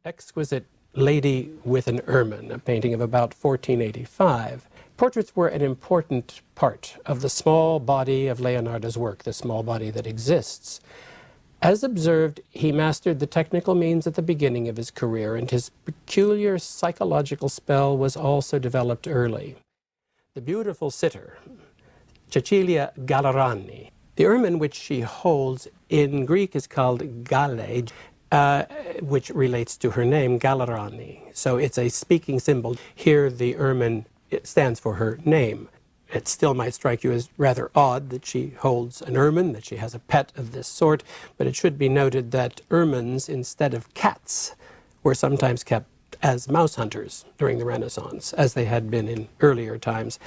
Exquisite Lady with an Ermine, a painting of about 1485. Portraits were an important part of the small body of Leonardo's work, the small body that exists. As observed, he mastered the technical means at the beginning of his career, and his peculiar psychological spell was also developed early. The beautiful sitter, Cecilia Gallerani. The ermine which she holds in Greek is called galle, which relates to her name, Gallerani. So it's a speaking symbol. Here the ermine, it stands for her name. It still might strike you as rather odd that she holds an ermine, that she has a pet of this sort, but it should be noted that ermines, instead of cats, were sometimes kept as mouse hunters during the Renaissance, as they had been in earlier times.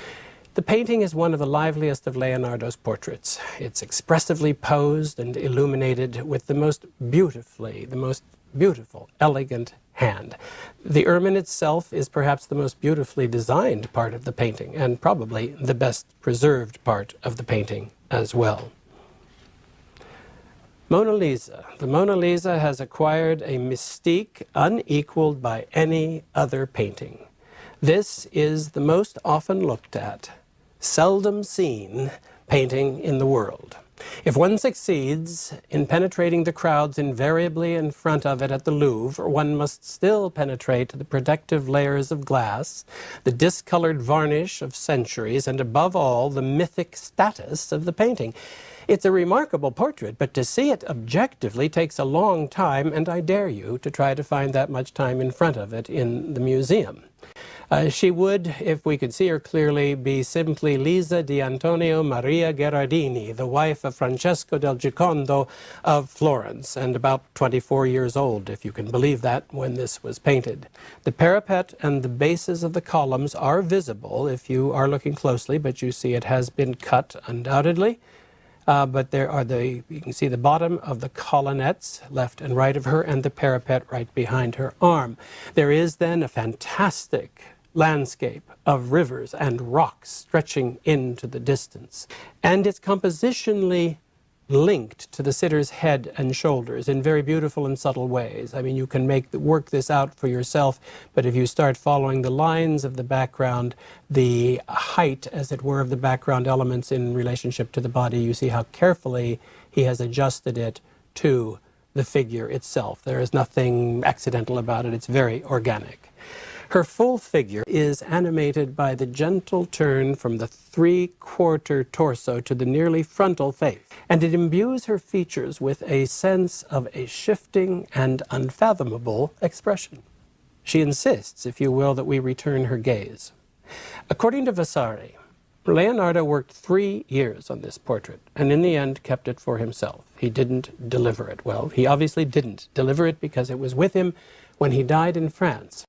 The painting is one of the liveliest of Leonardo's portraits. It's expressively posed and illuminated with the most beautiful, elegant hand. The ermine itself is perhaps the most beautifully designed part of the painting, and probably the best preserved part of the painting as well. Mona Lisa. The Mona Lisa has acquired a mystique unequaled by any other painting. This is the most often looked at, seldom seen painting in the world. If one succeeds in penetrating the crowds invariably in front of it at the Louvre, one must still penetrate the protective layers of glass, the discolored varnish of centuries, and above all, the mythic status of the painting. It's a remarkable portrait, but to see it objectively takes a long time, and I dare you to try to find that much time in front of it in the museum. She would, if we could see her clearly, be simply Lisa di Antonio Maria Gherardini, the wife of Francesco del Giocondo of Florence, and about 24 years old, if you can believe that, when this was painted. The parapet and the bases of the columns are visible if you are looking closely, but you see it has been cut undoubtedly. But there are you can see the bottom of the colonnettes left and right of her, and the parapet right behind her arm. There is then a fantastic landscape of rivers and rocks stretching into the distance. And it's compositionally linked to the sitter's head and shoulders in very beautiful and subtle ways. I mean, you can work this out for yourself, but if you start following the lines of the background, the height, as it were, of the background elements in relationship to the body, you see how carefully he has adjusted it to the figure itself. There is nothing accidental about it. It's very organic. Her full figure is animated by the gentle turn from the three-quarter torso to the nearly frontal face, and it imbues her features with a sense of a shifting and unfathomable expression. She insists, if you will, that we return her gaze. According to Vasari, Leonardo worked 3 years on this portrait, and in the end kept it for himself. He didn't deliver it. Well, he obviously didn't deliver it because it was with him when he died in France.